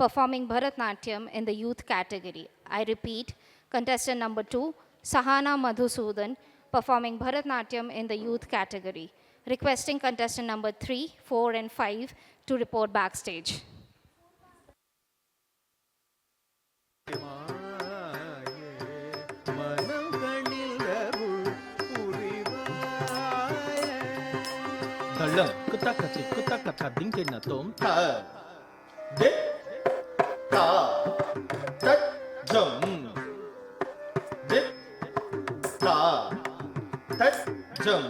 performing Bharatnatyam in the youth category. I repeat, contestant number 2, Sahana Madhusudan, performing Bharatnatyam in the youth category. Requesting contestant number 3, 4, and 5 to report backstage. Dalang kuta dingke na tom ta de ta tat jam de ta tat jam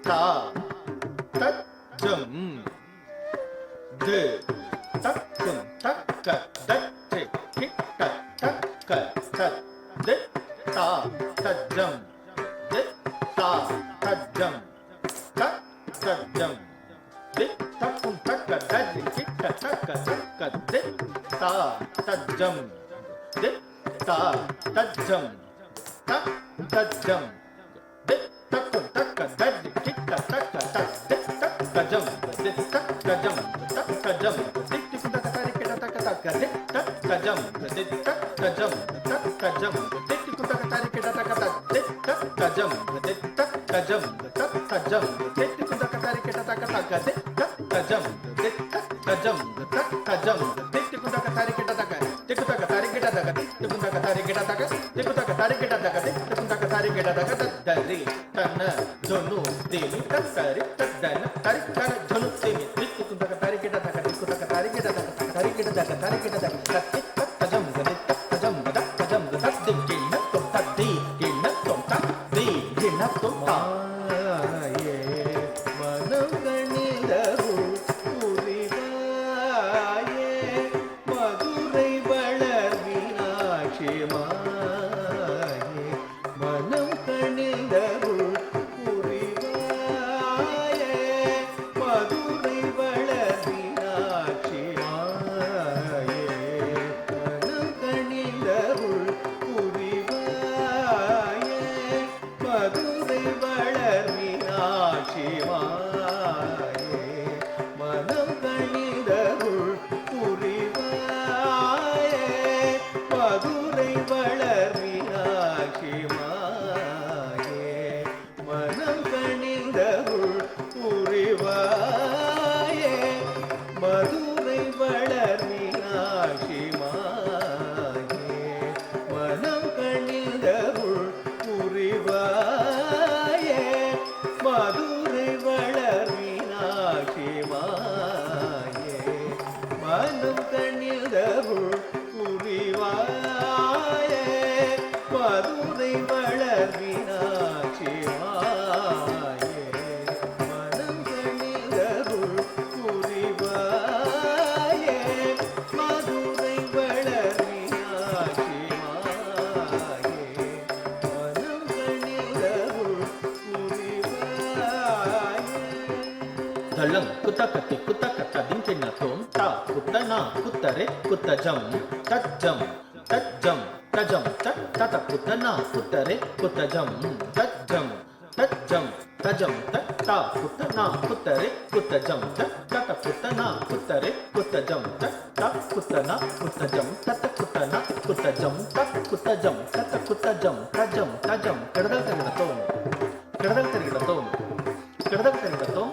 ta tat jam de tak kun tak ka dat te ki tak tak ka tat de ta tat jam de ta tat jam jam de takun takka dadi kikka takka takka de ta tajam de ta tajam ta tajam de takun takka dadi kikka takka takka de takka jam de takka jam takka jam de tikun takka tari kida takka takka de takka jam de takka jam takka jam de tikun takka tari kida takka takka de takka jam de takka jam takka jam de tikun takka tari kida takka takka de takka jam de takka jam takka jam de tikun takka tari kida takka tikun takka tari kida takka tikun takka tari kida takka tikun takka tari kida takka tikun takka tari kida takka dari tanna jonu demi takkari taddana tari kana jonu demi tikun takka tari kida takka tikun takka tari kida takka tari kida takka tari kida takka takka jam de takka jam takka jam takka kinna to taddi kinna to taddi kinna to ta dalang kutakati kutakata dingke na tom ta kutana kutare kutajam tajam tajam tajam tata kutana kutare kutajam tajam tajam tajam ta kutana kutare kutajam tata kutana kutare kutajam ta kutana kutajam tata kutana kutajam ta kutajam tata kutajam tajam tajam kadal tarigatom kadal tarigatom kadal tarigatom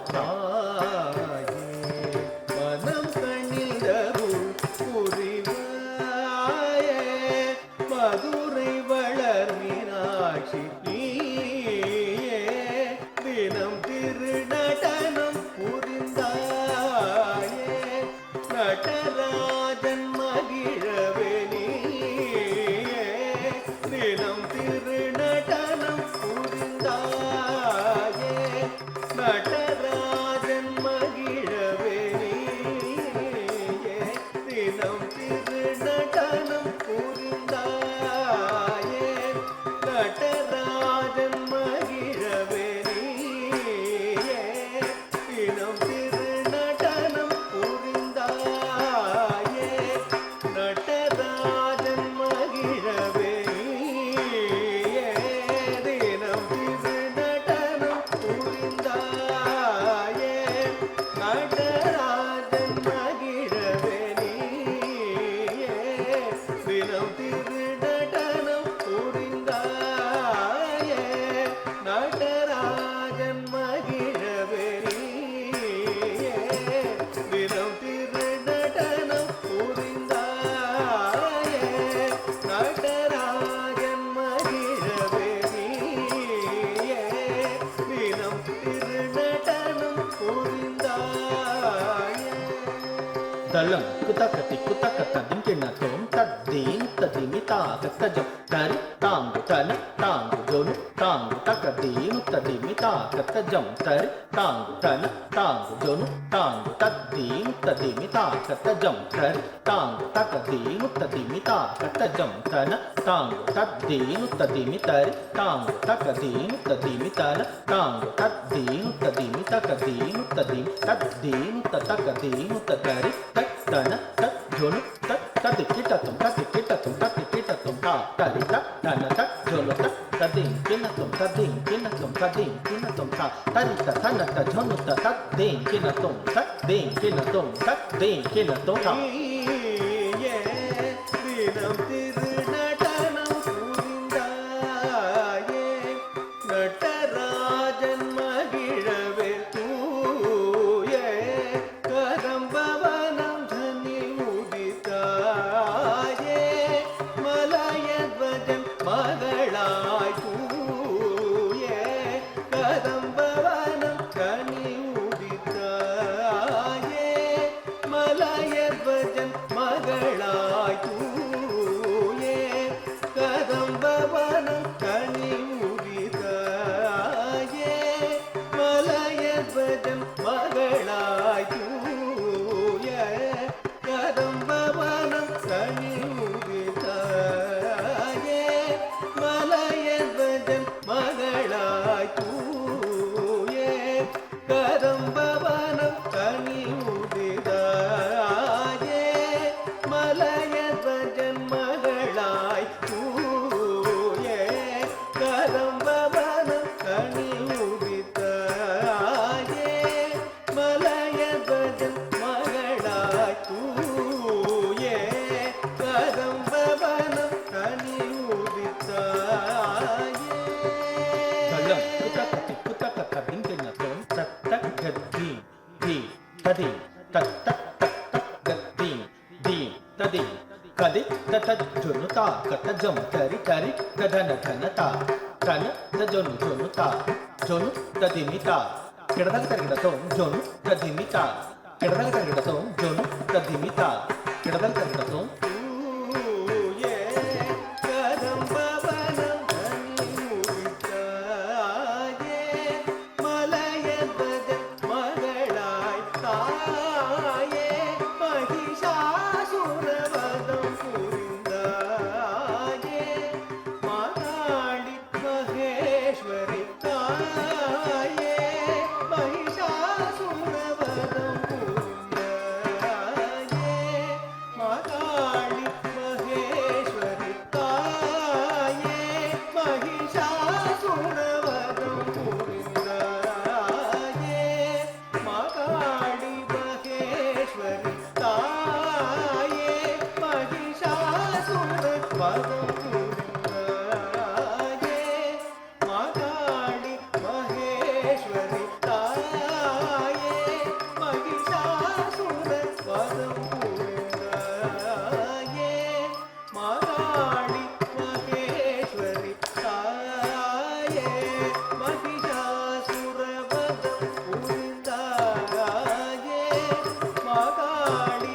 தளம் குத்தக்கத்தி குத்தக்கத்ததின் கிண்ணத்தோம் தத்தீன் ததிமிதா கத்தஜம் தரி தாங்கு தன தாங்கு ஜொனு தாங்கு தக்கதீனு ததிமிதா கத்தஜம் தரி தாங்கு தன தாங்கு ஜொனு தாங்கு தத்தீனு ததிமிதா கத்தஜம் தரி தாங்கு தக்கதீனு ததிமிதா கத்தஜம் தன தாங்கு தத்தீனு ததிமிதரி தாங்கு தக்கதீனு ததிமிதன தாங்கு தத்தீனு ததிமி தக்கதீனு ததிமி தத்தீனு தக்கதீனு தரி தன தத் ஜொனு தத் ததி கிட்டத்தும் ததி கிட்டத்தும் ததி கிட்டத்தும் தா தரி தத் தன தத் ஜொனு தத் ததிம் கிண்ணத்தும் ததிம் கிண்ணத்தும் ததிம் கிண்ணத்தும் தா தரி தன த ஜொனு தத் தேம் கிண்ணத்தும் தத் தேம் கிண்ணத்தும் தத் தேம் கிண்ணத்தும் தா தினம் திருநடனம் புரிந்தாயே நடராஜன் மகிழவே தூய கதம்பவனம் தன்னில் உதித்தாயே மலையத்வஜன் மகளாய் தூய கதம்பவனம் தன்னில் உதித்தாயே மலையத்வஜன் மகளாய் தூயே கதம்பவனம் கனி உதிதாயே மலையத்வஜன் மகளாய் தூயே கதம்பவனம் கனி உதிதாயே மலையத்வஜன் மகளாய் தூயே கதம்பவனம் கனி உதிதாயே மலையத்வஜன் மகளாய் தூயே கதம்பவனம் கனி உதித்தாயே மலையத்வஜன் மகளாய் தூயே கதம்பவனம் கனி உதித்தாயே தளம் குத்தக்கத்தி குத்தக்கத்ததின் கிண்ணத்தோம் தத்த கத்தி தி ததி தத் தத் தத் தத் கத்தி தி ததி கதி தத் ஜொனு தா கத்தஜம் தரி தரி ததன தன தா தன தஜொனு ஜொனு தா ஜொனு ததிமிதா கிடதக தரிகிடத்தோம் ஜொனு ததிமிதா கிடதக தரிகிடத்தோம் ஜொனு ததிமிதா கிடதக தரிகிடத்தோம் தூயே கதம்பவனம் கனி உதித்தாயே மலையத்வஜன் மகளாய் தாயே மகிஷாசுரவதம் புரிந்தாயே மாகாளி மகேஸ்வரி தாயே மகிஷாசுரவதம் புரிந்தாயே மாகாளி மகேஸ்வரி தாயே மகிஷாசுரவதம் புரிந்தாயே மாகாளி மகேஸ்வரி தாயே மகிஷாசுரவதம் புரிந்தாயே மாகாளி மகேஸ்வரி தாயே மகிஷாசுரவதம் புரிந்தாயே மாகாளி மகேஸ்வரி தாயே மகிஷாசுரவதம் புரிந்தாயே மாகாளி